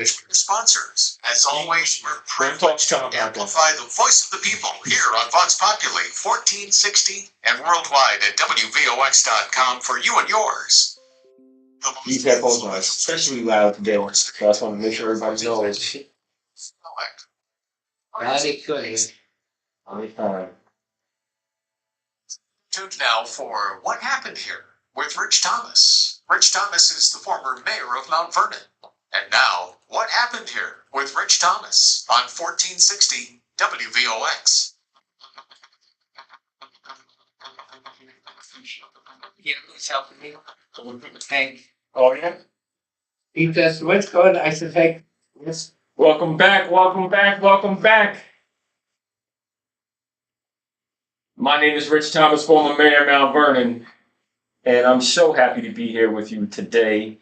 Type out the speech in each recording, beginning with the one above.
Sponsors. As always, we're privileged to amplify the voice of the people here on Vox Populi 1460 and worldwide at WVOX.com for you and yours. These headphones are especially loud today, so I just want to make sure everybody knows. Mighty good. Tuned now for What Happened Here with Rich Thomas. Rich Thomas is the former mayor of Mount Vernon. And now, What Happened Here with Rich Thomas on 1460 WVOX. Yeah, who's helping me? Hank. Oh, yeah? He says, what's good? I said, hey, yes. Welcome back, welcome back, welcome back. My name is Rich Thomas, former mayor of Mount Vernon, and I'm so happy to be here with you today.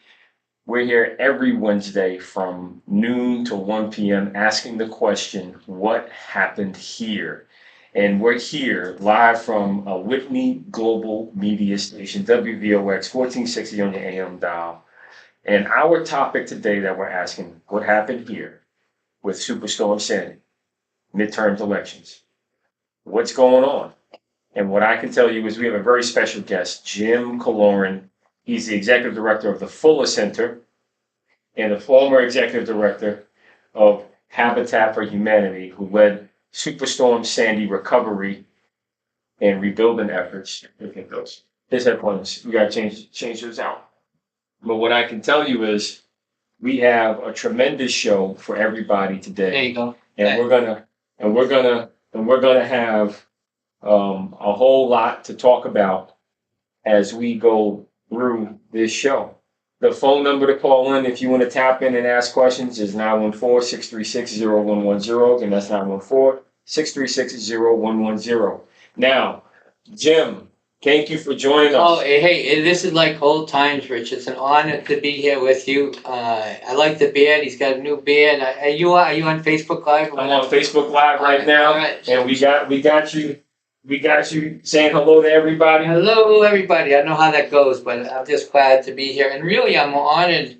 We're here every Wednesday from noon to 1 p.m. asking the question, what happened here? And we're here live from a Whitney Global Media Station, WVOX 1460 on the AM dial. And our topic today that we're asking, what happened here with Superstorm Sandy, midterm elections? What's going on? And what I can tell you is we have a very special guest, Jim Killoran. He's the executive director of the Fuller Center and the former executive director of Habitat for Humanity, who led Superstorm Sandy recovery and rebuilding efforts. Look at those. His headphones. We got to change those out. But what I can tell you is we have a tremendous show for everybody today. There you go. And we're gonna have a whole lot to talk about as we go through this show. The phone number to call in if you want to tap in and ask questions is 914-636-0110. And that's 914-636-0110. Now, Jim, thank you for joining us. Oh, hey, this is like old times, Rich. It's an honor to be here with you. I like the beard. He's got a new beard. Are you on Facebook Live? I'm on Facebook Live right now. All right. And we got you saying hello to everybody. Hello, everybody. I don't know how that goes, but I'm just glad to be here. And really, I'm honored.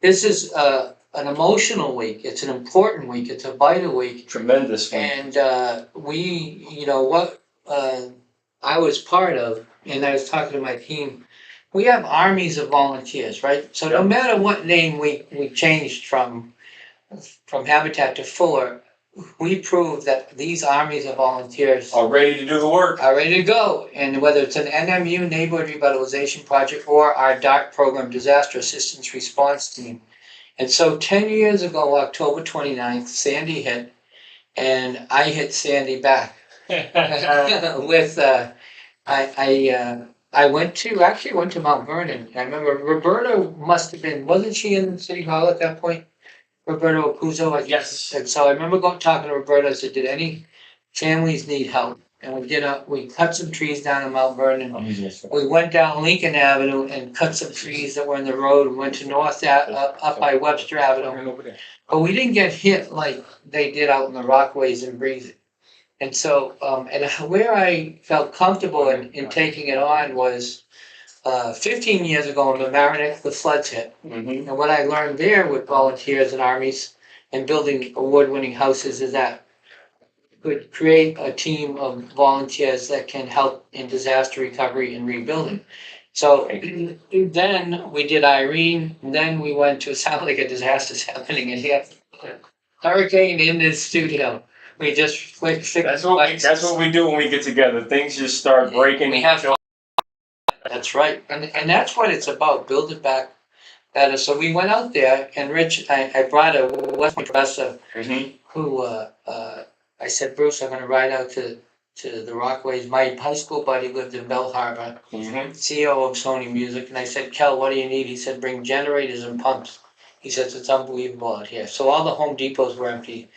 This is an emotional week. It's an important week. It's a vital week. Tremendous. And what I was part of, and I was talking to my team, we have armies of volunteers, right? So no matter what name we changed from Habitat to Fuller, we proved that these armies of volunteers are ready to do the work. Are ready to go. And whether it's an NMU Neighborhood Revitalization Project or our DART program, Disaster Assistance Response Team. And so 10 years ago, October 29th, Sandy hit, and I hit Sandy back. With I went to Mount Vernon. I remember Roberta wasn't she in City Hall at that point? Roberta Opuzzo, I guess. Yes. And so I remember talking to Roberta. I said, did any families need help? And we cut some trees down in Mount Vernon. We went down Lincoln Avenue and cut some trees that were in the road. We went to up by Webster Avenue. But we didn't get hit like they did out in the Rockaways and Breezy. And so, and where I felt comfortable in taking it on was 15 years ago in Mamaroneck, the floods hit. Mm-hmm. And what I learned there with volunteers and armies and building award-winning houses is that could create a team of volunteers that can help in disaster recovery and rebuilding. So then we did Irene, and then we went to, it sounded like a disaster's happening, and here, hurricane in this studio. We just fixed. That's what we do when we get together. Things just start breaking. That's right, and that's what it's about. Build it back better. So we went out there, and Rich, I brought a West Point professor who I said, Bruce, I'm going to ride out to the Rockaways. My high school buddy lived in Bell Harbor, CEO of Sony Music, and I said, Kel, what do you need? He said, bring generators and pumps. He says, it's unbelievable out here. So all the Home Depots were empty.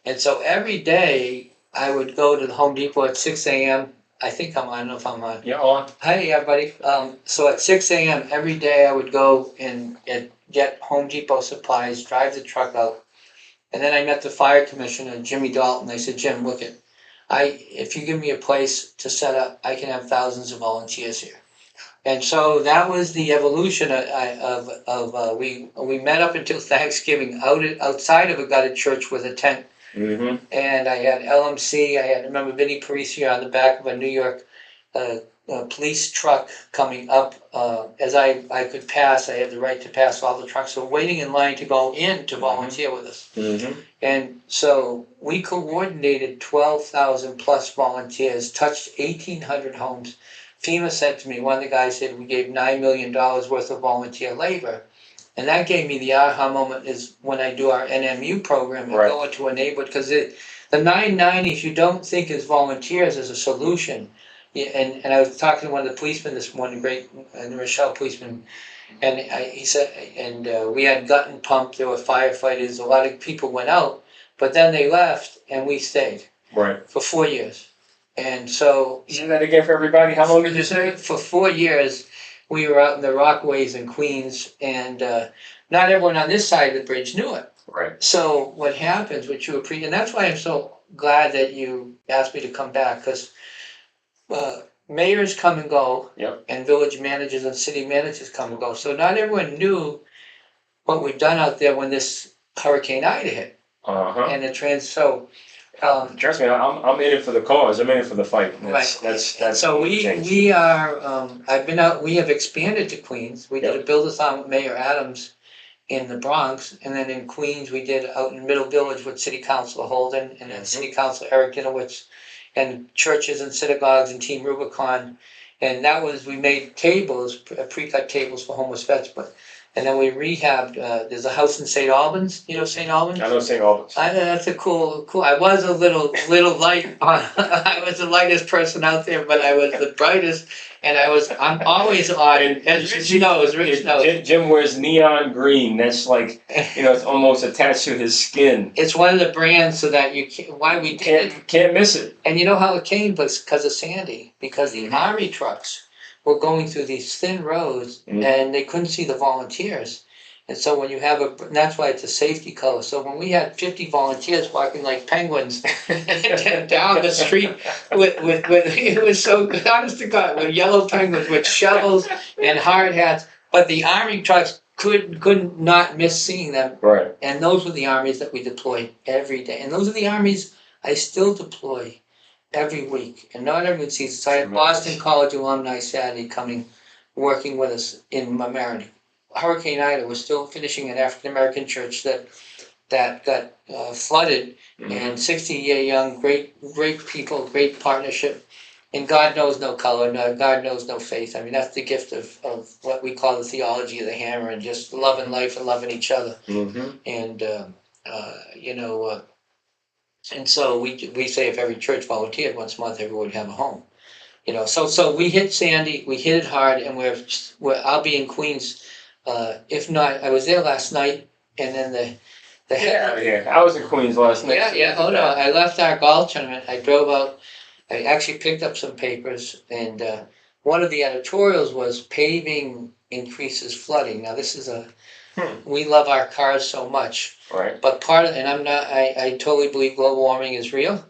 And so every day I would go to the Home Depot at 6 a.m. I think I'm on, I don't know if I'm on. Yeah, on. Hey, everybody. So at 6 a.m. every day I would go and get Home Depot supplies, drive the truck out. And then I met the fire commissioner, Jimmy Dalton. I said, Jim, look if you give me a place to set up, I can have thousands of volunteers here. And so that was the evolution we met up until Thanksgiving outside of a gutted church with a tent. Mm-hmm. And I had LMC. I remember Vinnie Parisi on the back of a New York police truck coming up. As I could pass, I had the right to pass all the trucks. So waiting in line to go in to volunteer with us. Mm-hmm. And so we coordinated 12,000 plus volunteers, touched 1,800 homes. FEMA said to me, one of the guys said, we gave $9 million worth of volunteer labor. And that gave me the aha moment is when I do our NMU program and go into a neighborhood, because the 990s you don't think as volunteers as a solution. Yeah, and I was talking to one of the policemen this morning, great Rochelle policeman, and he said, and we had gut and pump, there were firefighters, a lot of people went out, but then they left and we stayed. Right. For 4 years. And so. Say that again for everybody. How long did you say? For 4 years, we were out in the Rockaways in Queens, and not everyone on this side of the bridge knew it. Right. So what happens, which you appreciate, and that's why I'm so glad that you asked me to come back, because mayors come and go, yep. and village managers and city managers come and go. So not everyone knew what we've done out there when this Hurricane Ida hit. Uh-huh. And trust me, I'm in it for the cause. I'm in it for the fight. That's so we are. I've been out. We have expanded to Queens. We did a build-a-thon with Mayor Adams in the Bronx, and then in Queens we did out in Middle Village with City Councilor Holden and then City Councilor Eric Dinowitz, and churches and synagogues and Team Rubicon, and that was we made tables, pre-cut tables for homeless vets, and then we rehabbed. There's a house in St. Albans. You know St. Albans? I know St. Albans. That's a cool. I was a little light. I was the lightest person out there, but I was the brightest, and I'm always odd. And Rich knows. Jim wears neon green. That's like, it's almost attached to his skin. It's one of the brands, so that you can't miss it. And you know how it came? Because of Sandy. Because the Army trucks were going through these thin roads, and they couldn't see the volunteers. And so when you have and that's why it's a safety color. So when we had 50 volunteers walking like penguins down the street with it was so good, honest to God, with yellow penguins with shovels and hard hats, but the Army trucks could not miss seeing them. Right. And those were the armies that we deployed every day. And those are the armies I still deploy every week, and not everyone sees it. So I had Boston College alumni Saturday working with us in Mamaroneck. Hurricane Ida was still finishing an African American church that got flooded, and 60-year young, great people, great partnership, and God knows no color, God knows no faith. I mean, that's the gift of what we call the theology of the hammer, and just loving life and loving each other. And and so we say if every church volunteered once a month, everyone would have a home. So we hit Sandy, we hit it hard, and I'll be in Queens. If not, I was there last night, and then I was in Queens last night. Oh no, I left our golf tournament. I drove out. I actually picked up some papers, and one of the editorials was paving increases flooding. Now this is we love our cars so much. Right. But I totally believe global warming is real.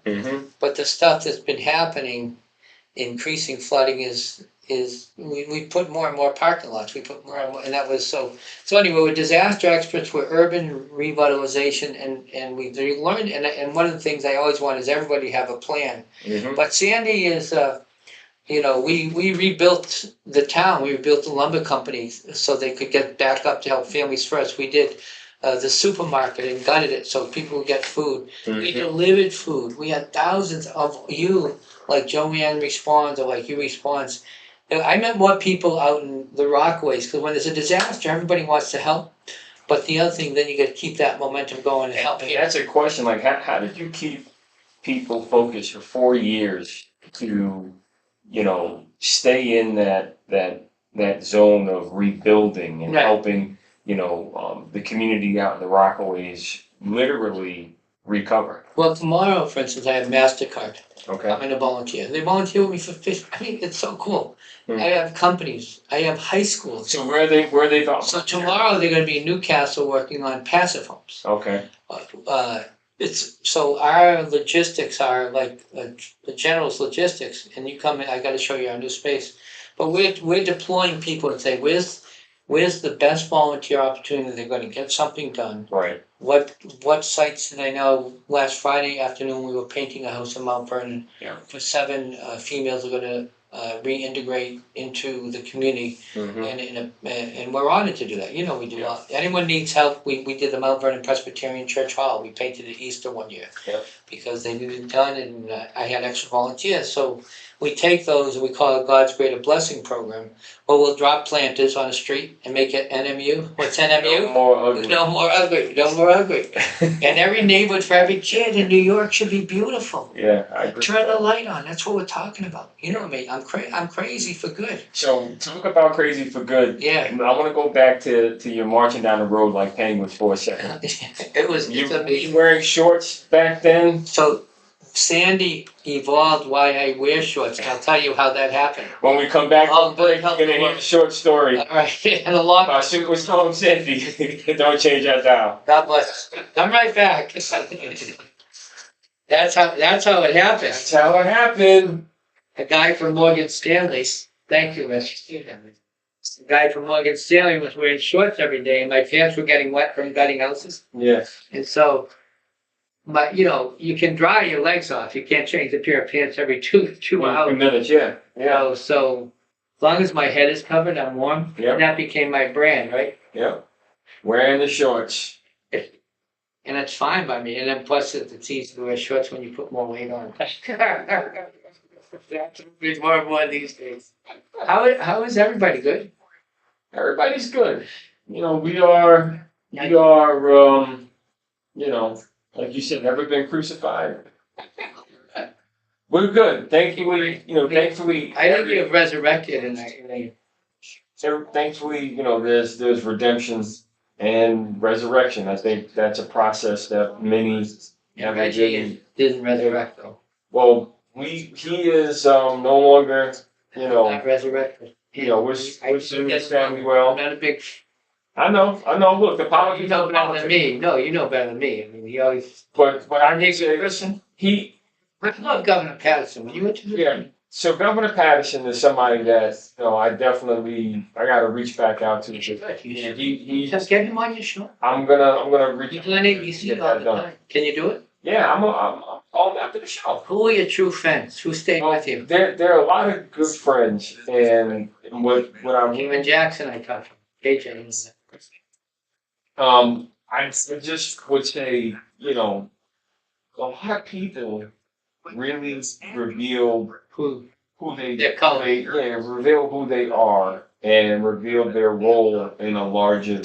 But the stuff that's been happening, increasing flooding is we put more and more parking lots. We put more and more, and that was so anyway, we're disaster experts, we're urban revitalization, and we learned, and one of the things I always want is everybody to have a plan. But Sandy is we rebuilt the town. We rebuilt the lumber company so they could get back up to help families first. We did the supermarket and gutted it so people would get food. We delivered food. We had thousands of you, like Joanne responds or like you responds. I met more people out in the Rockaways, because when there's a disaster, everybody wants to help. But the other thing, then you got to keep that momentum going and help. That's a question. Like, how did you keep people focused for 4 years to, stay in that zone of rebuilding and helping, the community out in the Rockaways literally recover? Well, tomorrow, for instance, I have MasterCard. Okay. I'm going to volunteer. They volunteer with me for fish. I mean, it's so cool. I have companies. I have high schools. So where are they going? So tomorrow they're going to be in Newcastle working on passive homes. Okay. So our logistics are like the General's logistics, and you come in. I got to show you our new space. But we're deploying people and say, where's the best volunteer opportunity they're gonna get something done? Right. What sites did I know? Last Friday afternoon, we were painting a house in Mount Vernon. Yeah. For 7 females are gonna reintegrate into the community, and we're honored to do that. You know, we do. Yeah. Anyone needs help, we did the Mount Vernon Presbyterian Church Hall. We painted it Easter one year. Yeah. Because they needed it done, and I had extra volunteers. So we take those and we call it God's Greater Blessing Program. Or we'll drop planters on the street and make it NMU. What's NMU? No more ugly. No more ugly. No more ugly. And every neighborhood for every kid in New York should be beautiful. Yeah, I agree. Turn the light on. That's what we're talking about. You know me. I'm crazy for good. So talk about crazy for good. Yeah. I want to go back to your marching down the road like penguins for a second. It's amazing. You wearing shorts back then? So Sandy evolved why I wear shorts, and I'll tell you how that happened. When we come back Oh, from break, you're gonna hear a short story. All right, and a long. Superstorm Sandy. Don't change that down. God bless. I'm right back. That's how it happened. That's how it happened. A guy from Morgan Stanley. Thank you, Rich. The guy from Morgan Stanley was wearing shorts every day, and my pants were getting wet from gutting houses. Yeah. And so, but you can dry your legs off. You can't change a pair of pants every two hours. Minutes, yeah. Yeah. So as long as my head is covered, I'm warm. Yep. And that became my brand, right? Yeah. Wearing the shorts. And it's fine by me. And then plus it's easy to wear shorts when you put more weight on. That's more and more these days. How is everybody? Good? Everybody's good. We are, like you said, never been crucified. We're good. Thankfully. I think you've resurrected and Thankfully, there's redemption and resurrection. I think that's a process that many have Reggie didn't resurrect though. Well, he is no longer, Not resurrected. we're seeing his family well. I'm not a big. I know. Look, the politics. You know better than me. No, you know better than me. I mean, he always. But I Nick say Person. I love Governor Patterson. Were you into Yeah. So Governor Patterson is somebody that I got to reach back out to. He Just get him on your show. I'm gonna reach. You're on ABC all the time. Can you do it? Yeah, I'm all after the show. Who are your true friends? Who stayed with you? There are a lot of good friends, and what I'm Even Jackson, I talked to. KJ. I just would say, a lot of people really reveal Who? reveal who they are and reveal their role in a larger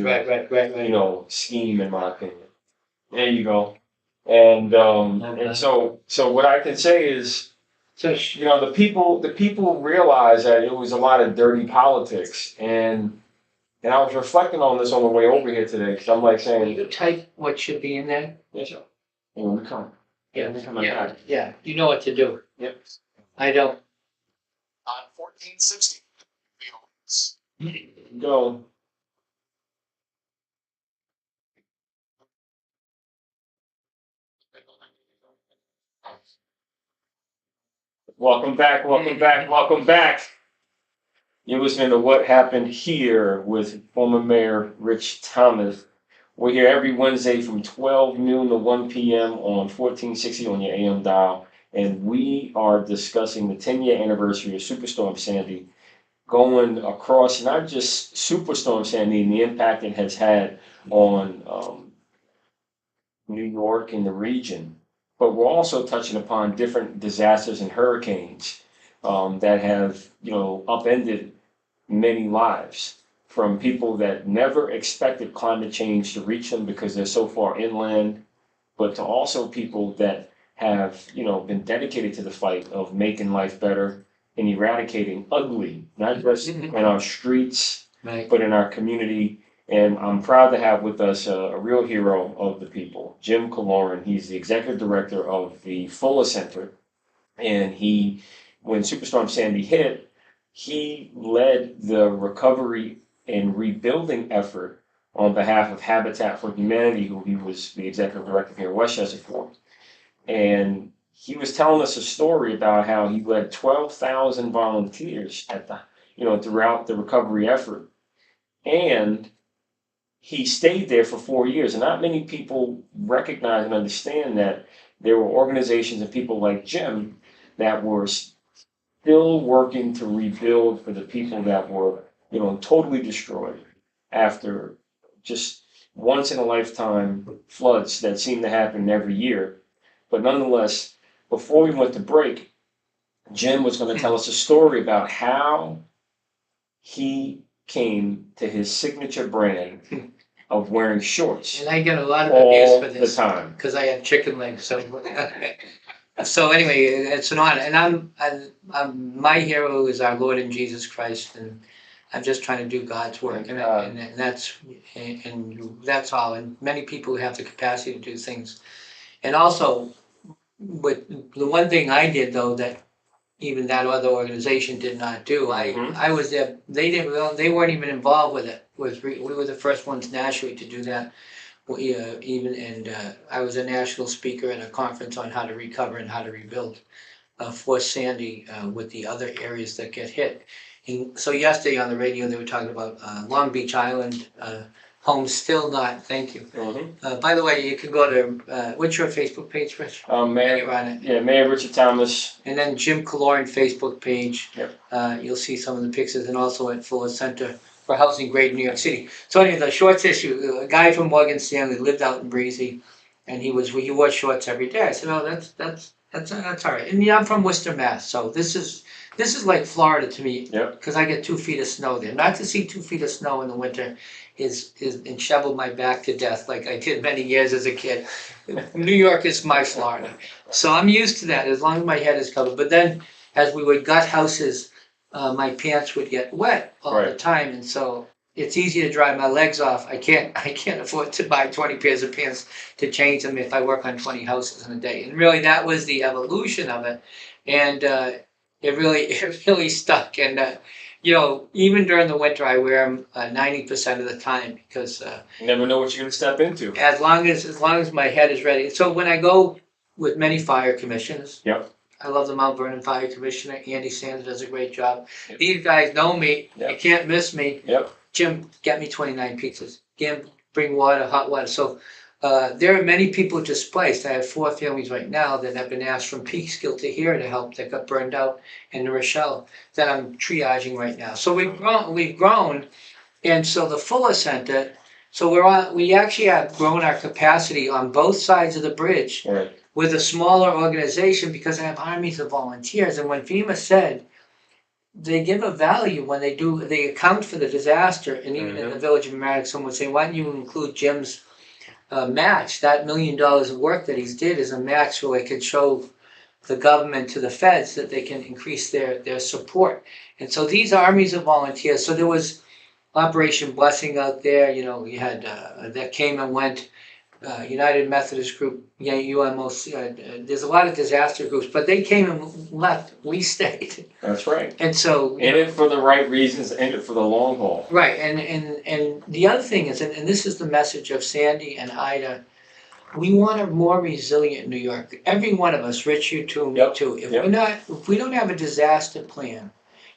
Right. scheme, in my opinion. There you go. And so what I can say is, So the people realize that it was a lot of dirty politics, and I was reflecting on this on the way over here today, because I'm like will saying, you type what should be in there? yes, sir. When we come. Yeah. You know what to do. Yep. I don't. On 1460, fields. Go. Welcome back. You're listening to What Happened Here with former Mayor Rich Thomas. We're here every Wednesday from 12 noon to 1 p.m. on 1460 on your AM dial. And we are discussing the 10-year anniversary of Superstorm Sandy, going across not just Superstorm Sandy and the impact it has had on New York and the region, but we're also touching upon different disasters and hurricanes that have, upended many lives, from people that never expected climate change to reach them because they're so far inland, but to also people that have, been dedicated to the fight of making life better and eradicating ugly, not just in our streets, Right. but in our community. And I'm proud to have with us a real hero of the people, Jim Killoran. He's the executive director of the Fuller Center. And when Superstorm Sandy hit, he led the recovery and rebuilding effort on behalf of Habitat for Humanity, who he was the executive director here in Westchester for. And he was telling us a story about how he led 12,000 volunteers at the, throughout the recovery effort. And he stayed there for 4 years. And not many people recognize and understand that there were organizations and people like Jim that were still working to rebuild for the people that were, totally destroyed after just once in a lifetime floods that seem to happen every year. But nonetheless, before we went to break, Jim was going to tell us a story about how he came to his signature brand of wearing shorts And I get a lot of abuse all for the this time. because I have chicken legs. So, so anyway, it's an honor, and I'm my hero is our Lord and Jesus Christ, and I'm just trying to do God's work, and that's all. And many people have the capacity to do things, and also, with the one thing I did though that even that other organization did not do. Mhm. I was there. They weren't even involved with it. We were the first ones nationally to do that. I was a national speaker at a conference on how to recover and how to rebuild for Sandy with the other areas that get hit. And so yesterday on the radio they were talking about Long Beach Island homes still not. Thank you. By the way, you can go to what's your Facebook page, Rich? Mayor, You're on it. yeah, Mayor Richard Thomas. And then Jim Killoran Facebook page. Yep. You'll see some of the pictures, and also at Fuller Center for Housing Grade New York City. So anyway, the shorts issue, a guy from Morgan Stanley lived out in Breezy, and he wore shorts every day. I said, oh, that's all right. And yeah, I'm from Worcester, Mass. So this is like Florida to me. Yep. Because I get 2 feet of snow there. Not to see 2 feet of snow in the winter is and shovel my back to death like I did many years as a kid. New York is my Florida. So I'm used to that as long as my head is covered. But then as we would gut houses, my pants would get wet all the Right. time. And so it's easy to dry my legs off. I can't afford to buy 20 pairs of pants to change them if I work on 20 houses in a day. And really that was the evolution of it. And it really stuck. And even during the winter, I wear them 90% of the time because You never know what you're going to step into. as long as my head is ready. So when I go with many fire commissioners, Yep. I love the Mount Vernon Fire Commissioner. Andy Sanders does a great job. Yep. These guys know me. Yep. You can't miss me. Yep. Jim, get me 29 pizzas. Jim, bring water, hot water. So there are many people displaced. I have 4 families right now that have been asked from Peekskill to here to help that got burned out in New Rochelle that I'm triaging right now. So we've grown, and so the Fuller Center. So we actually have grown our capacity on both sides of the bridge Right. with a smaller organization because I have armies of volunteers. And when FEMA said they give a value when they account for the disaster, and even in the village of Merrick, someone would say, why don't you include Jim's match? That $1 million of work that he's did is a match so it could show the government to the feds that they can increase their support. And so these armies of volunteers, so there was Operation Blessing out there, we had that came and went. United Methodist Group, UMOC, there's a lot of disaster groups, but they came and left. We stayed. That's right. And so In it for the right reasons, in it for the long haul. right, and the other thing is, and this is the message of Sandy and Ida, we want a more resilient New York. Every one of us, Rich, you too, me too. If we don't have a disaster plan,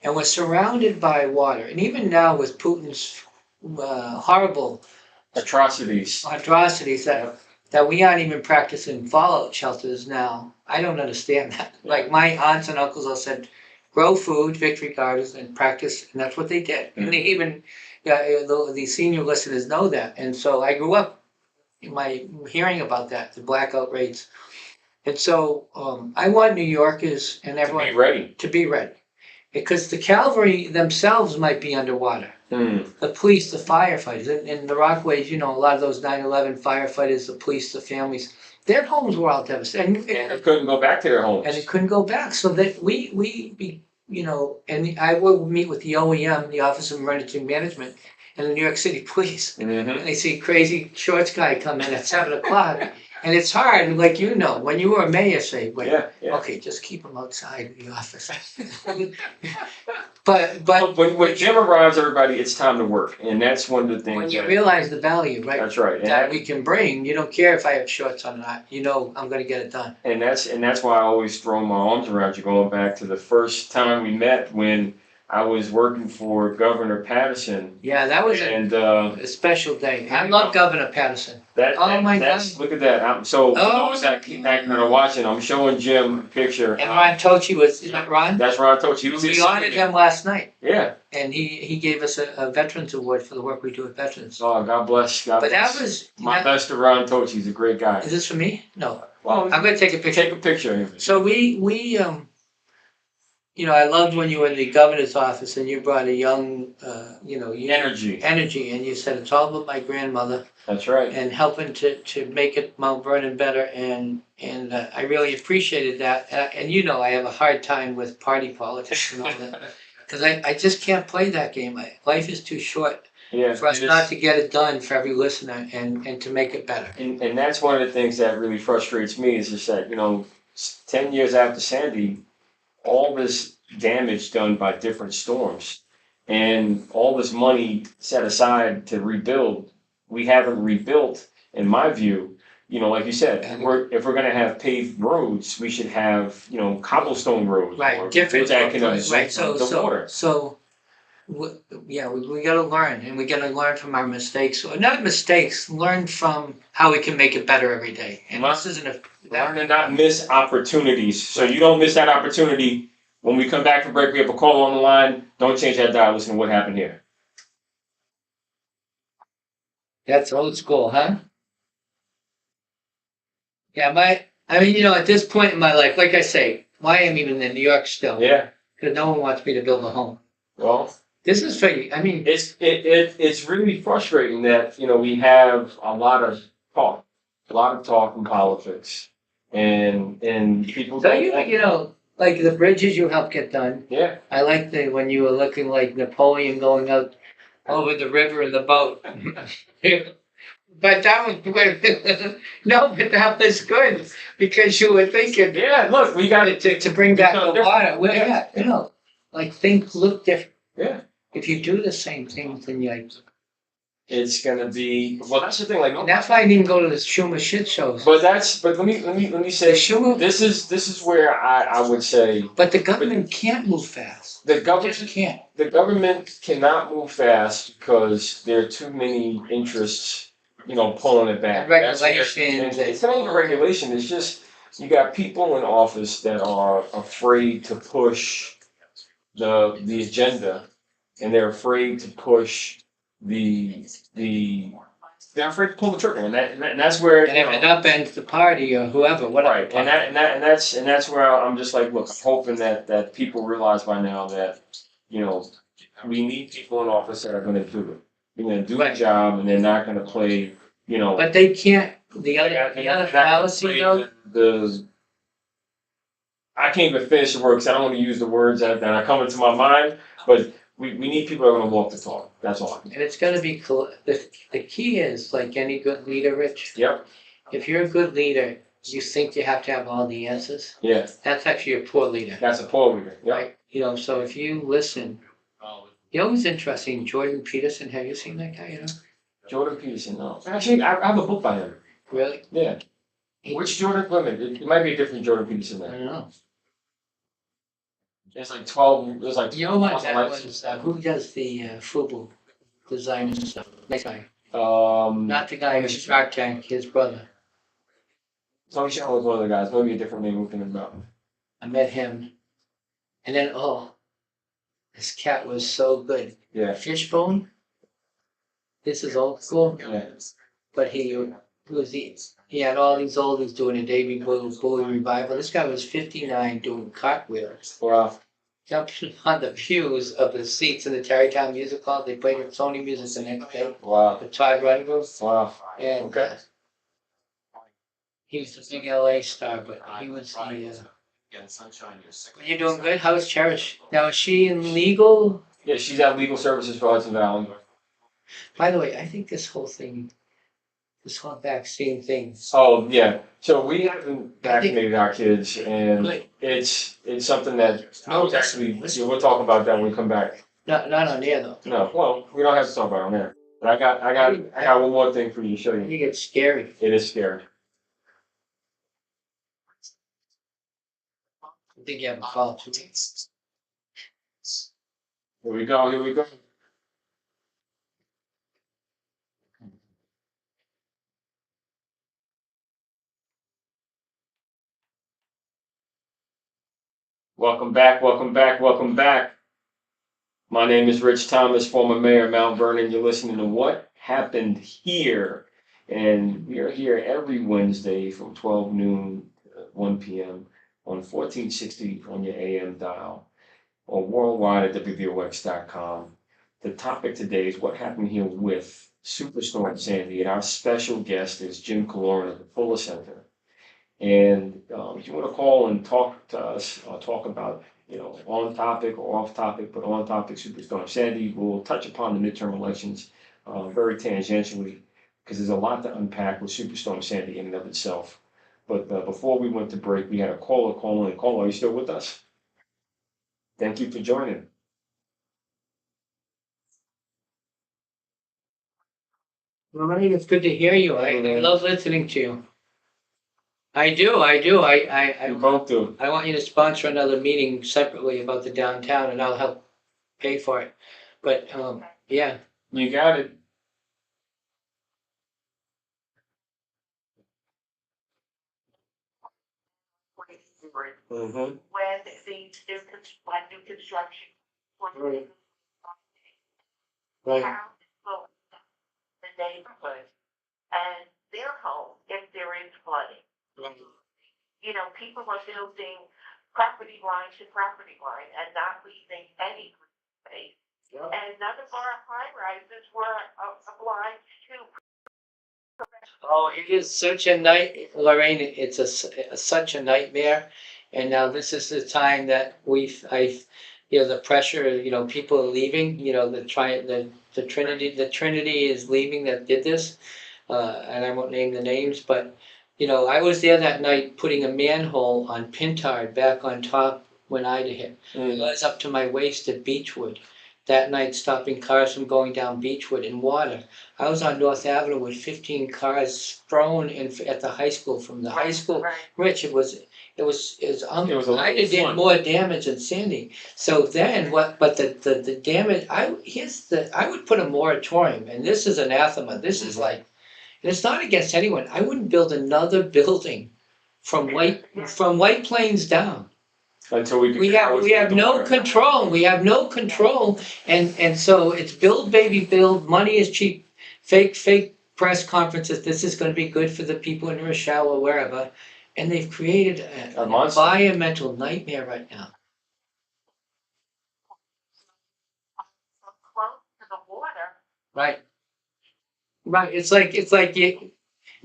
and we're surrounded by water, and even now with Putin's horrible Atrocities. that we aren't even practicing fallout shelters now. I don't understand that. Like my aunts and uncles all said, grow food, victory gardens, and practice, and that's what they did. And they even, the senior listeners know that. And so I grew up hearing about that, the blackout rates. And so I want New Yorkers and everyone to be ready. Because the cavalry themselves might be underwater. The police, the firefighters, and the Rockaways, a lot of those 9/11 firefighters, the police, the families, their homes were all devastated. And they couldn't go back to their homes. And they couldn't go back. So that and I will meet with the OEM, the Office of Emergency Management, and the New York City Police. And they see crazy shorts guy come in at 7 o'clock. And it's hard, like you know, when you were a mayor, say, wait, Yeah. okay, just keep them outside the office. But When Jim arrives, everybody, it's time to work, and that's one of the things. when you realize the value, right, That's right, that we can bring, you don't care if I have shorts on or not. You know, I'm going to get it done. and that's why I always throw my arms around you. Going back to the first time we met when I was working for Governor Patterson, Yeah, that was and a special day. I love Governor Patterson. that's look at that. So for those that keep acting or watching, I'm showing Jim a picture. And Ron Tochi was, is that Ron? That's Ron Tochi. We honored him last night. Yeah. And he gave us a Veterans Award for the work we do with veterans. Oh, God bless. God But bless. that was My best to Ron Tochi. He's a great guy. Is this for me? No. Well, I'm going to take a picture. Take a picture of him. So we you know, I loved when you were in the governor's office and you brought a young, you know, Energy. and you said it's all about my grandmother. That's right. And helping to make it Mount Vernon better, and I really appreciated that. And you know, I have a hard time with party politics and all that because I just can't play that game. Life is too short for us not to get it done for every listener and to make it better. And that's one of the things that really frustrates me is just that, you know, 10 years after Sandy, all this damage done by different storms and all this money set aside to rebuild, we haven't rebuilt, in my view. You know, like you said, if we're going to have paved roads, we should have, you know, cobblestone roads. Right, different. That can Right, the water. Yeah, we got to learn, and we got to learn from our mistakes, or not mistakes. Learn from how we can make it better every day. And this isn't learn to not miss opportunities, so you don't miss that opportunity. When we come back from break, we have a call on the line. Don't change that dial. Listen to what happened here. That's old school, huh? Yeah, I mean, you know, at this point in my life, like I say, why I'm even in New York still. Yeah. Because no one wants me to build a home. Well, this is for you. I mean, it's really frustrating that, you know, we have a lot of talk in politics, and people. So you know, like the bridges you helped get done. Yeah. I like when you were looking like Napoleon going out over the river in the boat. But that was no, but that was good because you were thinking. Yeah, look, we got it to bring back the water. Well, yeah, you know, like things look different. Yeah. If you do the same things, then it's gonna be, well, that's the thing. Like, and that's why I didn't even go to the Schumer shit shows. But let me say, Schumer, this is where I would say. But the government can't move fast. The government can't. The government cannot move fast because there are too many interests, you know, pulling it back. And regulations. It's not even regulation. It's just you got people in office that are afraid to push the agenda, and they're afraid to push they're afraid to pull the trigger, and that's where. And if it upends the party or whoever, whatever. Right, and that's where I'm just like, look, I'm hoping that people realize by now that, you know, we need people in office that are going to do it. They're going to do the job, and they're not going to play, you know. But they can't. The other fallacy though. I can't even finish the word because I don't want to use the words that are coming to my mind, but. We need people that are going to walk the talk. That's all. And it's going to be the key is like any good leader, Rich. Yep. If you're a good leader, you think you have to have all the answers. Yeah. That's actually a poor leader. That's a poor leader. Yeah. Right? You know, so if you listen, you know what's interesting? Jordan Peterson. Have you seen that guy? You know. Jordan Peterson. No. Actually, I have a book by him. Really? Yeah. Which Jordan? Wait a minute. It might be a different Jordan Peterson. I don't know. There's like 12. There's like. You know what? That was who does the FUBU design and stuff? Next guy. Not the guy in Shark Tank. His brother. Tony Shalhoub was one of the guys. Maybe a different name we're thinking about. I met him, and then this cat was so good. Yeah. Fishbone. This is old school. Yeah. But he had all these oldies doing a Davy Bowie revival. This guy was 59 doing cartwheels. Wow. Jumping on the pews of the seats in the Tarrytown Music Hall. They played with Sony Music the next day. Wow. The Todd Rundgren. Wow. And okay. He was the big LA star, but he was the. You're doing good. How's Cherish? Now is she in legal? Yeah, she's at Legal Services for Hudson Valley. By the way, I think this whole thing this whole vaccine thing. Oh, yeah. So we haven't vaccinated our kids, and Good. it's something that I was actually, we'll talk about that when we come back. Not on there though. No, well, we don't have to talk about it on there. But I got one more thing for you to show I you. think it's scary. It is scary. I think you have a call too. Here we go. Here we go. Welcome back. Welcome back. Welcome back. My name is Rich Thomas, former mayor of Mount Vernon. You're listening to What Happened Here. And we are here every Wednesday from 12 noon to 1 p.m. on 1460 on your AM dial or worldwide at WVOX.com. The topic today is what happened here with Superstorm Sandy. And our special guest is Jim Killoran at the Fuller Center. And if you want to call and talk to us or talk about, on topic or off topic, but on topic, Superstorm Sandy, we'll touch upon the midterm elections very tangentially because there's a lot to unpack with Superstorm Sandy in and of itself. But before we went to break, we had a caller calling in. Caller, are you still with us? Thank you for joining. Well, I think it's good to hear you. I love listening to you. I do. I You both do. I want you to sponsor another meeting separately about the downtown, and I'll help pay for it. But yeah, You got it. Mm-hmm. When new construction. Right. right. The neighborhood and their home if there is flooding. You know, people are building property line to property line and not leaving any green space. Yep. And none of our high rises were obliged to. Oh, it is such a Lorraine. It's such a nightmare. And now this is the time that the pressure. People are leaving. The Trinity is leaving that did this, and I won't name the names, but I was there that night putting a manhole on Pintard back on top when Ida hit. It was up to my waist at Beechwood. That night, stopping cars from going down Beechwood in water. I was on North Avenue with 15 cars thrown at the high school from the high school. Right. Rich, it was It was a lot I of did fun. more damage than Sandy. So then what? But the damage. I would put a moratorium, and this is anathema. This is like, and it's not against anyone. I wouldn't build another building from White Plains down. Until we have no control. We have no control, and so it's build, baby, build. Money is cheap. Fake press conferences. This is going to be good for the people in Rochelle or wherever, and they've created an environmental nightmare right now. Close to the water. Right. It's like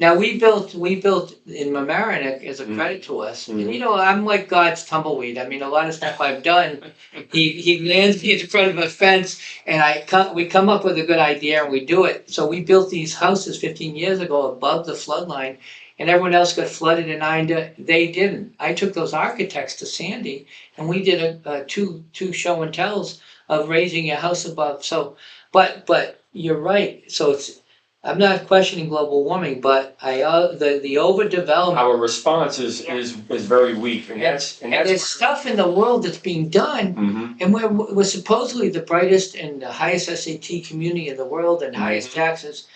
now we built in Mamaroneck as a credit to us. And I'm like God's tumbleweed. I mean, a lot of stuff I've done, he lands me in front of a fence, and we come up with a good idea and we do it. So we built these houses 15 years ago above the flood line, and everyone else got flooded in Ida. They didn't. I took those architects to Sandy, and we did a two show and tells of raising a house above. So, but you're right. So I'm not questioning global warming, but the overdevelopment. Our response is very weak, and there's stuff in the world that's being done, and we're supposedly the brightest and the highest SAT community in the world and highest taxes.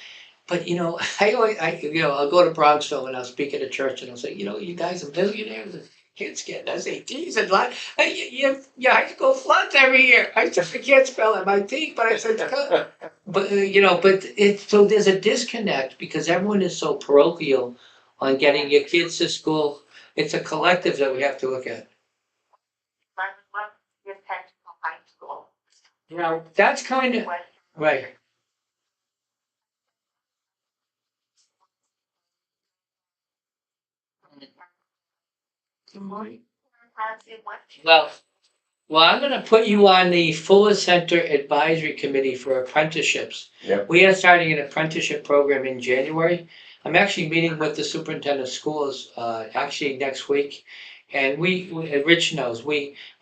But I'll go to Bronxville and I'll speak at a church and I'll say, you guys are millionaires. And kids getting SATs and like, you high school floods every year. I can't spell MIT, but I said, but so there's a disconnect because everyone is so parochial on getting your kids to school. It's a collective that we have to look at. I would love to get technical high school. That's kind of right. Well, I'm going to put you on the Fuller Center Advisory Committee for apprenticeships. Yep. We are starting an apprenticeship program in January. I'm actually meeting with the superintendent of schools, actually next week. And Rich knows,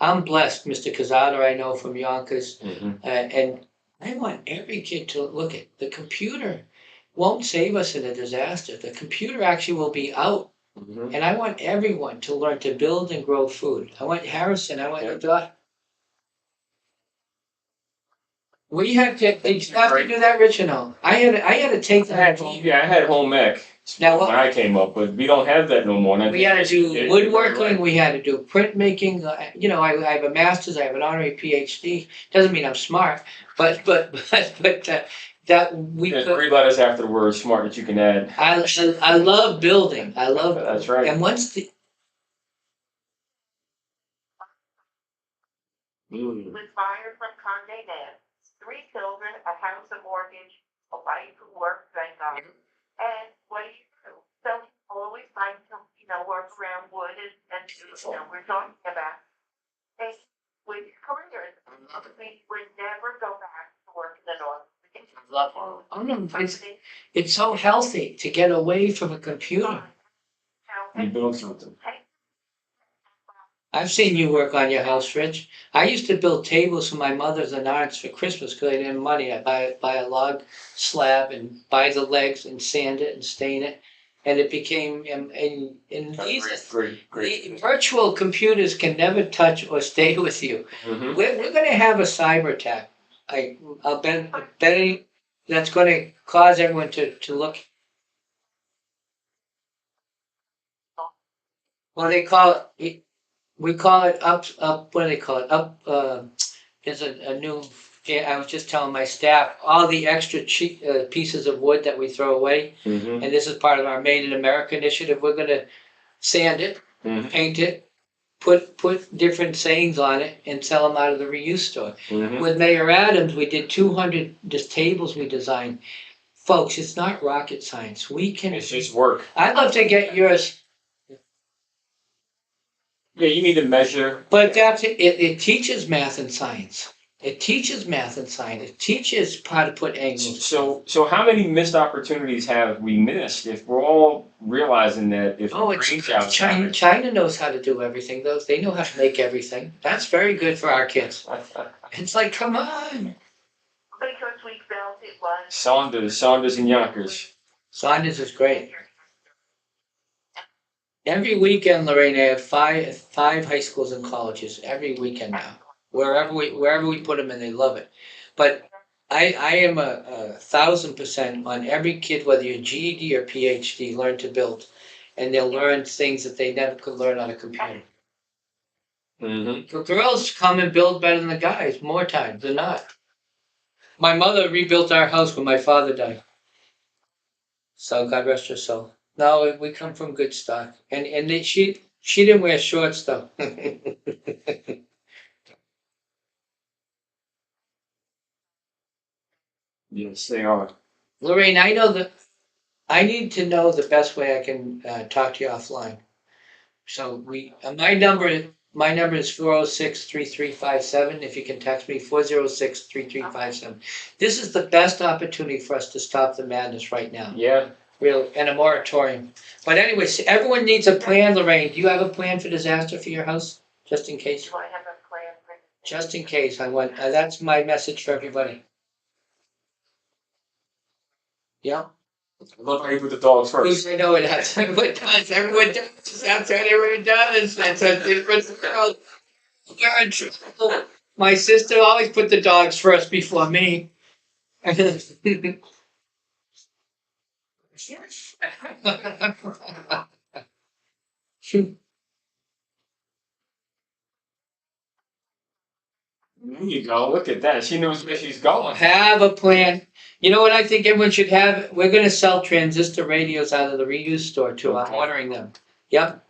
I'm blessed, Mr. Cazada, I know from Yonkers. And I want every kid to look at the computer won't save us in a disaster. The computer actually will be out. And I want everyone to learn to build and grow food. I want Harrison, I want your daughter. We had to, did you have to do that, Rich, or no? I had to take that. I had home ec Now, when I came up, but we don't have that no more. We had to do woodworking, we had to do printmaking, you know, I have a master's, I have an honorary PhD. Doesn't mean I'm smart, but that we There's could. 3 letters after the word smart that you can add. I love building, I love. That's right. And once the. Was fired from Condé Nast, 3 children, a house, a mortgage, a wife who works, thank God. And what do you do? So always find some, work around wood and we're talking about a with careers. We would never go back to work in the north. It's so healthy to get away from a computer. You build something. I've seen you work on your house, Rich. I used to build tables for my mother's and aunts for Christmas because I didn't have money. I'd buy a log slab and buy the legs and sand it and stain it. And it became, great. Virtual computers can never touch or stay with you. We're going to have a cyber attack. I'll bet that's going to cause everyone to look. Well, they call it. We call it up. What do they call it? There's a new. I was just telling my staff all the extra cheap pieces of wood that we throw away, and this is part of our Made in America initiative. We're gonna sand it, paint it, put different sayings on it, and sell them out of the reuse store. With Mayor Adams, we did 200 tables we designed. Folks, it's not rocket science. We can. It's just work. I'd love to get yours. Yeah, you need to measure. But it teaches math and science. It teaches math and science. It teaches how to put angles. So how many missed opportunities have we missed if we're all realizing that if China knows how to do everything, though. They know how to make everything. That's very good for our kids. It's like, come on. Because we felt it was. Saunders and Yonkers. Saunders is great. Every weekend, Lorraine, I have five high schools and colleges every weekend now. Wherever we put them in, they love it. But I am a 1,000% on every kid, whether you're GED or PhD, learn to build, and they'll learn things that they never could learn on a computer. The girls come and build better than the guys more times than not. My mother rebuilt our house when my father died. So God rest her soul. No, we come from good stock, and she didn't wear shorts though. Yes, they are. Lorraine, I need to know the best way I can talk to you offline. So my number is 406-3357. If you can text me 406-3357. This is the best opportunity for us to stop the madness right now. Yeah. Really, and a moratorium. But anyways, everyone needs a plan, Lorraine. Do you have a plan for disaster for your house? Just in case? Do I have a plan for? Just in case, I want, that's my message for everybody. Yeah? Look, I put the dogs first. I know it has. Everyone does. Everyone does. That's what everyone does. That's a different world. We're in trouble. My sister always put the dogs first before me. There you go. Look at that. She knows where she's going. Have a plan. You know what I think everyone should have? We're going to sell transistor radios out of the reuse store too. I'm ordering them. Yep.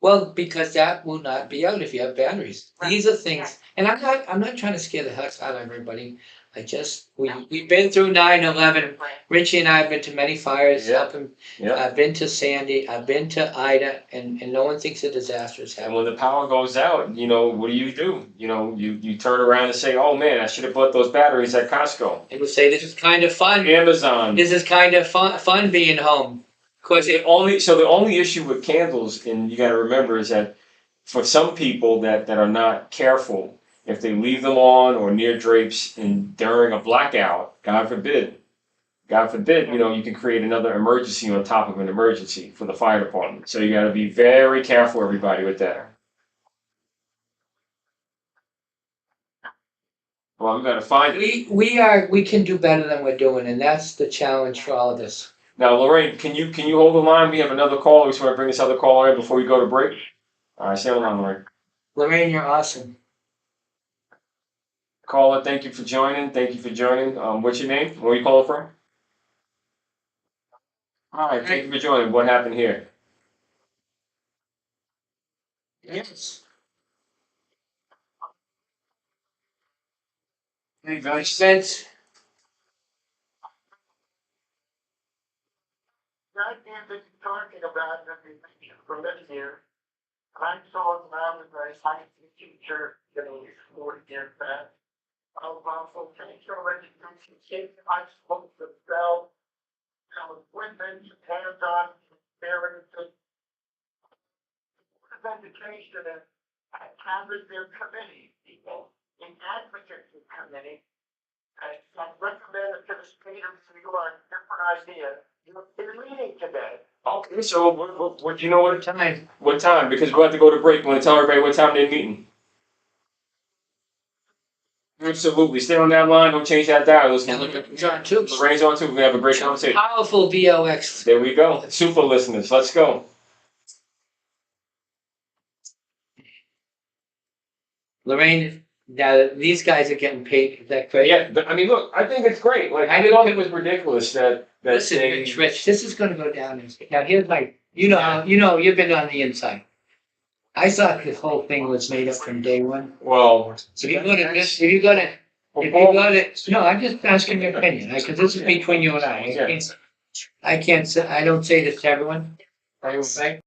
Well, because that will not be out if you have batteries. These are things, and I'm not trying to scare the heck out of everybody. we've been through 9/11. Richie and I have been to many fires, Yeah. helping. Yeah. I've been to Sandy, I've been to Ida, and no one thinks a disaster is And happening. when the power goes out, what do? You turn around and say, oh man, I should have bought those batteries at Costco. And we say, this is kind of fun. Amazon. This is kind of fun being home. The only issue with candles, and you got to remember, is that for some people that are not careful, if they leave them on or near drapes during a blackout, God forbid, you can create another emergency on top of an emergency for the fire department. So you got to be very careful, everybody, with that. Well, we got to find it. We can do better than we're doing, and that's the challenge for all of this. Now, Lorraine, can you hold the line? We have another call. We just want to bring this other caller in before we go to break. All right, stay on the line, Lorraine. Lorraine, you're awesome. Caller, thank you for joining. What's your name? Where are you calling from? All right, thank you for joining. What happened here? Yes. Hey, guys. Spence. The idea that you're talking about that we mentioned for living here, I saw it when I was a science teacher, 40 years back. I was also potential education kids. I spoke to sell, equipment, hands-on experiences. Education and I canvassed their committee, people, in advocacy committee. And I recommended to the state of New York, different idea. In the meeting today. Okay, so what you know what Time. What time? Because we'll have to go to break. We want to tell everybody what time they're meeting. Absolutely. Stay on that line. Don't change that dial. Lorraine's on too. Lorraine's on too. We're going to have a great conversation. Powerful VOX. There we go. Super listeners. Let's go. Lorraine, now these guys are getting paid. Is that crazy? Yeah, but I mean, look, I think it's great. Like, I thought it was ridiculous that Listen, they... Rich, this is going to go down. Now, here's my, you've been on the inside. I thought this whole thing was made up from day one. Well, So if no, I'm just asking your opinion, because this is between you and I. I can't say, I don't say this to everyone. Right?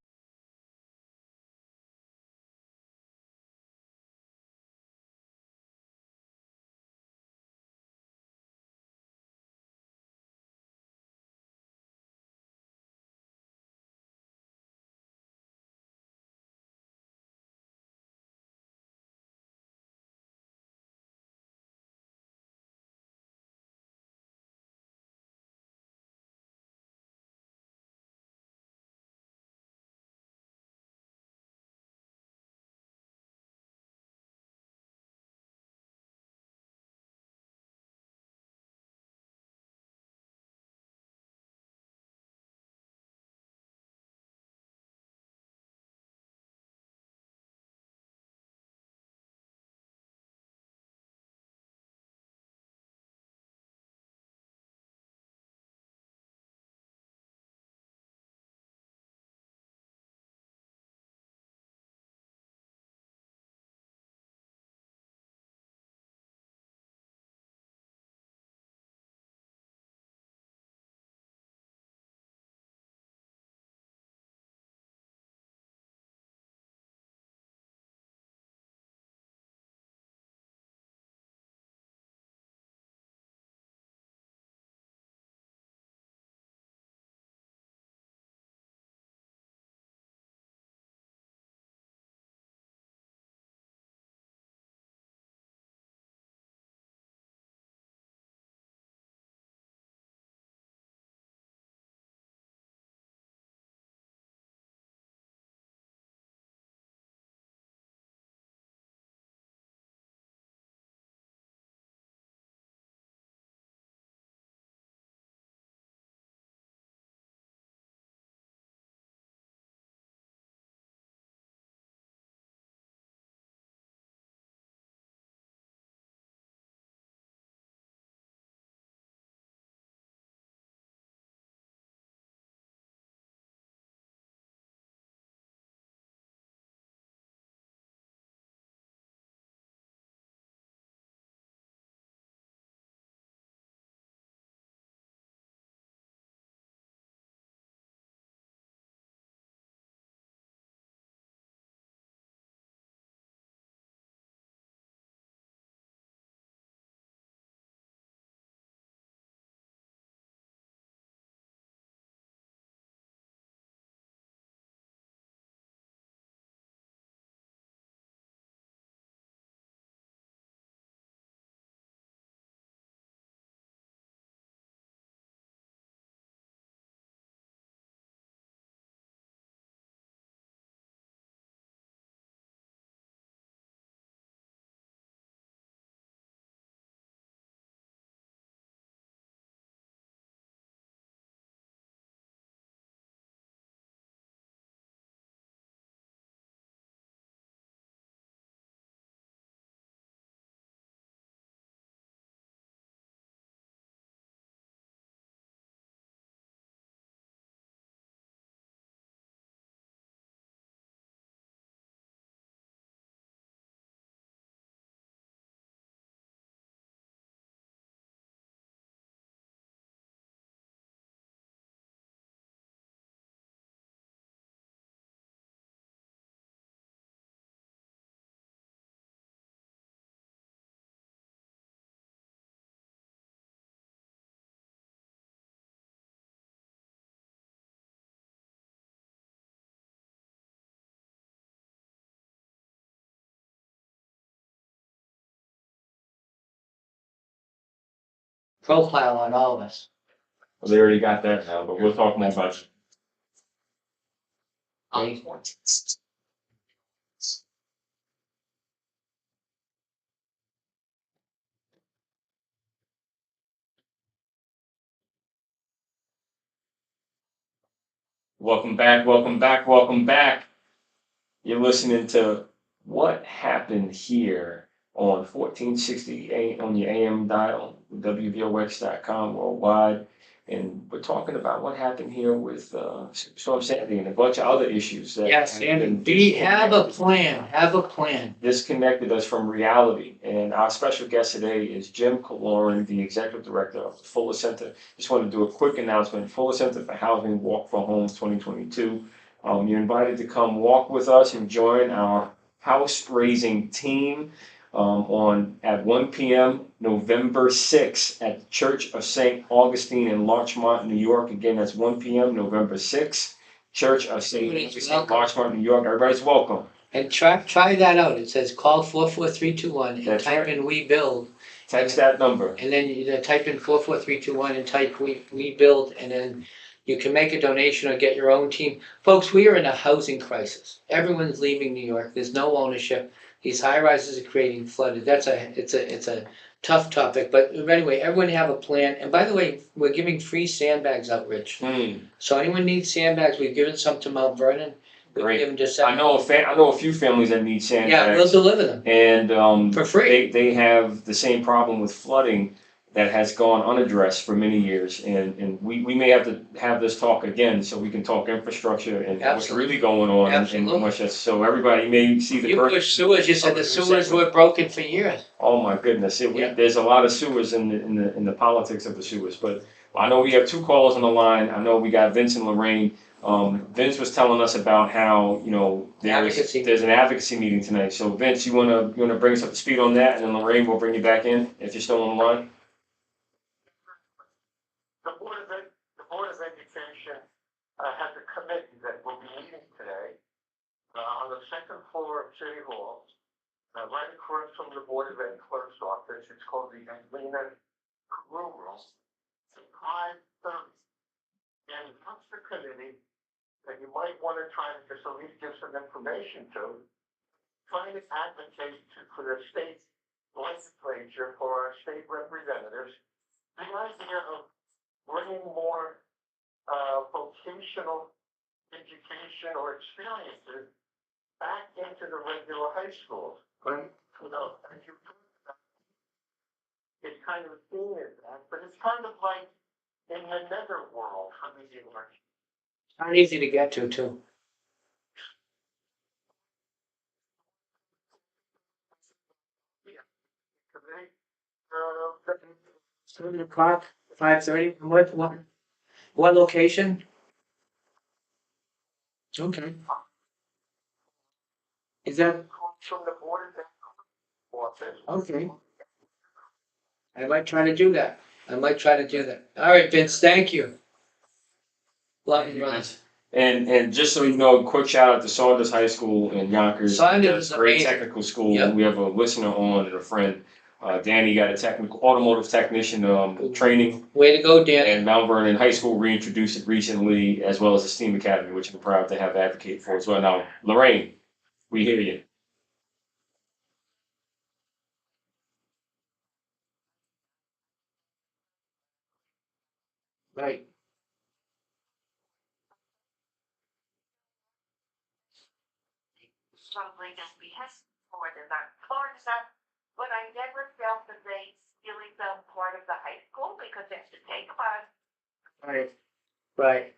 profile on all of us. Well, they already got that now, but we'll talk more about it. Okay. Welcome back, welcome back, welcome back. You're listening to What Happened Here on 1468 on your AM dial, WVOX.com worldwide. And we're talking about what happened here with Superstorm Sandy and a bunch of other issues that Yes, have and been we have a plan, have a plan. disconnected us from reality. And our special guest today is Jim Killoran, the executive director of the Fuller Center. Just want to do a quick announcement. Fuller Center for Housing Walk for Homes 2022. You're invited to come walk with us and join our house raising team at 1 p.m. November 6th at the Church of St. Augustine in Larchmont, New York. Again, that's 1 p.m. November 6th, Church of St. Augustine, Larchmont, New York. Everybody's welcome. And try that out. It says call 44321 and That's type right. in "we build," Text that number. and then you type in 44321 and type "we build," and then you can make a donation or get your own team. Folks, we are in a housing crisis. Everyone's leaving New York. There's no ownership. These high rises are creating flooded. It's a tough topic. But anyway, everyone have a plan. And by the way, we're giving free sandbags out, Rich. So anyone needs sandbags, we've given some to Mount Vernon. We've Great. given to I know a few families that need yeah, sandbags. we'll deliver them. And For free. They have the same problem with flooding that has gone unaddressed for many years. And we may have to have this talk again so we can talk infrastructure and what's really going on. Absolutely. And much as, so everybody may see the You pushed sewers, you said the sewers were broken for years. Oh my goodness, there's a lot of sewers in the politics of the sewers. But I know we have two callers on the line. I know we got Vince and Lorraine. Vince was telling us about how, there's an advocacy meeting tonight. So Vince, you wanna bring us up to speed on that, and then Lorraine will bring you back in if you're still on the line. The Board of Education has a committee that will be meeting today on the second floor of City Hall, right across from the Board of Ed clerk's office. It's called the Atlanta Room. It's 5:30. And that's the committee that you might want to try to just at least give some information to, trying to advocate for the state legislature, for our state representatives, the idea of bringing more vocational education or experiences back into the regular high schools. Right. As you talked about, it's kind of seen as that, but it's kind of like in the netherworld for the university. It's not easy to get to, too. Yeah. 7 o'clock, 5:30. What location? Okay. Is that From the Board of Ed office. okay? I might try to do that. All right, Vince, thank you. Love you, brother. And just so you know, quick shout out to Saunders High School in Yonkers. Saunders is great amazing. technical school. Yep. We have a listener on and a friend. Danny got a automotive technician training, Way to go, Dan. and Mount Vernon High School reintroduced it recently, as well as the STEAM Academy, which I'm proud to have advocate for as well. Now, Lorraine, we hear you. Right. Probably don't be hesitant for that, but I never felt that they really felt part of the high school because they have to take a bus Right. Right.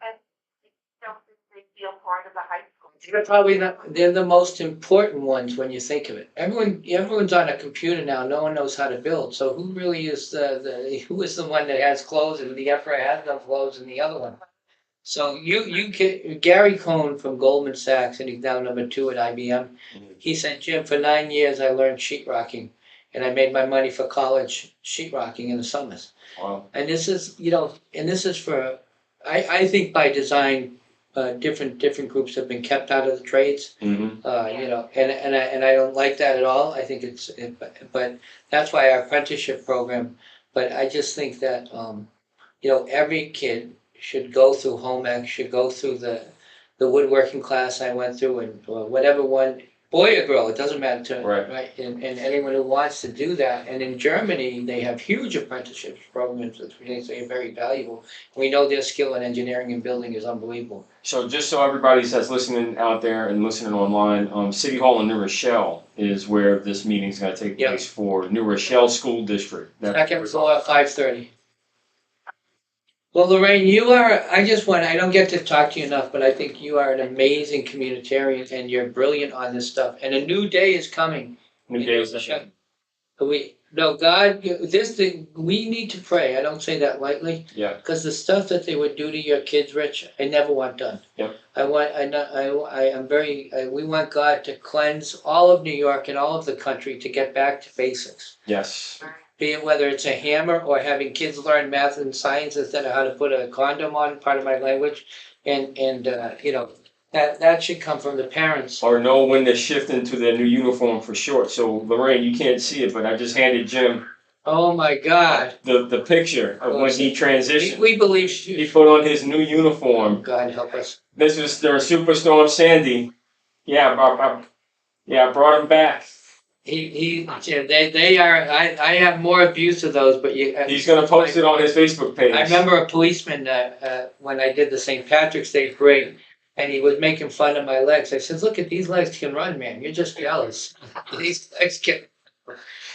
and they don't think they feel part of the high school. They're probably not, they're the most important ones when you think of it. Everyone's on a computer now. No one knows how to build. So who really is who is the one that has clothes and the emperor has no clothes and the other one? So you get Gary Cohn from Goldman Sachs, and he's now number 2 at IBM. He said, Jim, for 9 years I learned sheetrocking, and I made my money for college sheetrocking in the summers. Wow. And this is, for, I think by design, different groups have been kept out of the trades. Mm-hmm. And I don't like that at all. I think but that's why our apprenticeship program. But I just think that, you know, every kid should go through home ec, should go through the woodworking class I went through, and or whatever one, boy or girl, it doesn't matter to, Right. right? And anyone who wants to do that. And in Germany, they have huge apprenticeship programs, which we think are very valuable. We know their skill in engineering and building is unbelievable. So just so everybody that's listening out there and listening online, City Hall in New Rochelle is where this meeting's gonna take Yeah. place for New Rochelle School District. Second floor at 5:30. Well, Lorraine, you are, I don't get to talk to you enough, but I think you are an amazing communitarian and you're brilliant on this stuff. And a new day is coming. New Days. God, this thing, we need to pray. I don't say that lightly. Yeah. Because the stuff that they would do to your kids, Rich, I never want done. Yep. We want God to cleanse all of New York and all of the country to get back to basics. Yes. Be it whether it's a hammer or having kids learn math and science instead of how to put a condom on, part of my language. And you know, that should come from the parents. Or know when to shift into their new uniform for short. So Lorraine, you can't see it, but I just handed Jim Oh my God. the picture of when he transitioned. We believe He put on his new uniform. God help us. This was during Superstorm Sandy. Yeah, I brought him back. They are, I have more abuse of those, but you. He's gonna post it on his Facebook page. I remember a policeman, when I did the St. Patrick's Day parade, and he was making fun of my legs. I said, look at these legs can run, man. You're just jealous. These legs can.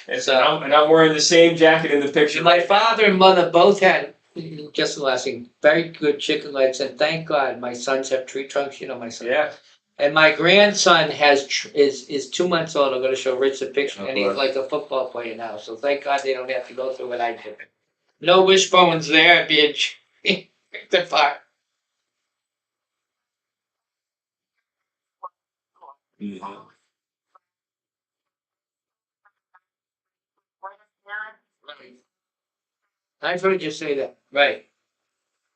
And I'm wearing the same jacket in the picture. My father and mother both had, just the last thing, very good chicken legs, and thank God my sons have tree trunks, you know my son. Yeah. And my grandson is 2 months old. I'm going to show Rich a picture, Oh, and he's boy. like a football player now. So thank God they don't have to go through what I did. No wishbones there, bitch. The fire. Mhm. I've heard you say that. Right.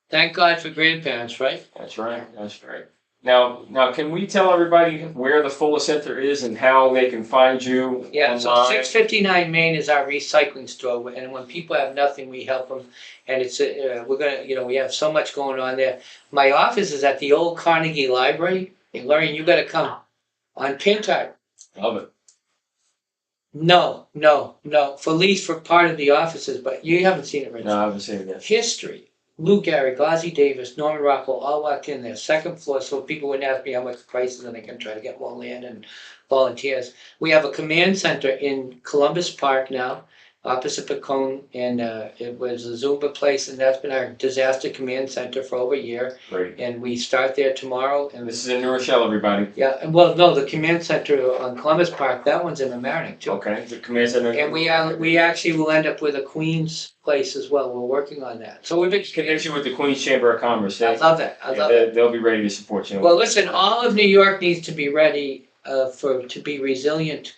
Thank God for grandparents, right? That's right. That's right. Now, can we tell everybody where the Fuller Center is and how they can find you? Yeah, so online? 659 Main is our recycling store, and when people have nothing, we help them. And it's, we're gonna, you know, we have so much going on there. My office is at the old Carnegie Library. Hey, Lorraine, you gotta come. On Pintard. Love it. No. For at least for part of the offices, but you haven't seen it, Rich. No, I haven't seen it yet. History. Lou Gehrig, Ghazi Davis, Norman Rockwell all walked in there, second floor, so people wouldn't ask me how much the price is and they can try to get more land and volunteers. We have a command center in Columbus Park now, opposite Pecone, and it was a Zumba place, and that's been our disaster command center for over a year. Great. And we start there tomorrow. And This is in New Rochelle, everybody. yeah, and well, no, the command center on Columbus Park, that one's in Mamaroneck too. Okay. The command center. And we actually will end up with a Queens place as well. We're working on that. So we've Connection with the Queens Chamber of Commerce. I love that. I love it. They'll be ready to support you. Well, listen, all of New York needs to be ready to be resilient.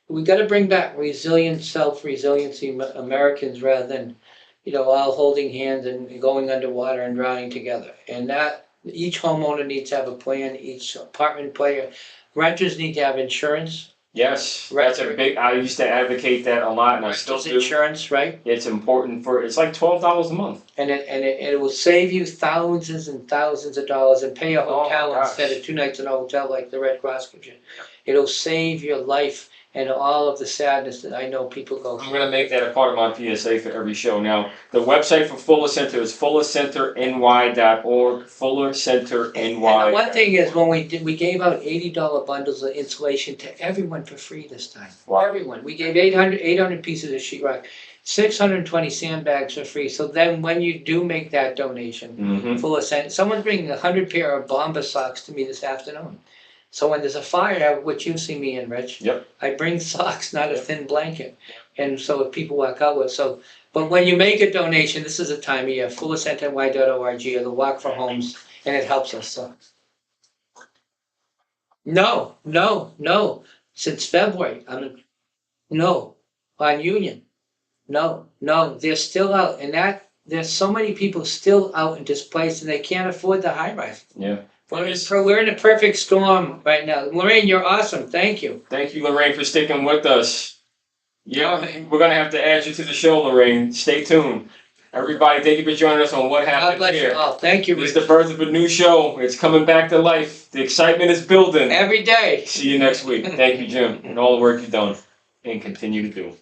We got to bring back resilient, self-resiliency Americans rather than, you know, all holding hands and going underwater and drowning together. And that each homeowner needs to have a plan. Each apartment player, renters need to have insurance. Yes, that's a big. I used to advocate that a lot, and I still Renters do. insurance, right? It's important it's like $12 a month. And it will save you thousands and thousands of dollars and pay a Oh, hotel gosh. instead of 2 nights in a hotel like the Red Cross gives you. It'll save your life and all of the sadness that I know people go I'm through. gonna make that a part of my PSA for every show. Now, the website for Fuller Center is fullercenterny.org. Fuller Center And NY. the one thing is, when we gave out $80 bundles of insulation to everyone for free this time. Wow. Everyone. We gave 800 pieces of sheetrock, 620 sandbags for free. So then when you do make that donation, Mm-hmm. Fuller Center, someone's bringing 100 pair of Bomber socks to me this afternoon. So when there's a fire, which you see me in, Rich, Yep. I bring socks, not a thin blanket. And so if people walk out with, but when you make a donation, this is a time of year, fullercenterny.org or the Walk for Homes, and it helps us, so. No, since February, no, on Union. No, they're still out, and there's so many people still out and displaced, and they can't afford the high rise. Yeah. We're in a perfect storm right now. Lorraine, you're awesome. Thank you. Thank you, Lorraine, for sticking with us. Yeah, we're gonna have to add you to the show, Lorraine. Stay tuned. Everybody, thank you for joining us on What God Happened bless you Here. all. Thank you, It's Rich. the birth of a new show. It's coming back to life. The excitement is building. Every day. See you next week. Thank you, Jim, and all the work you've done and continue to do.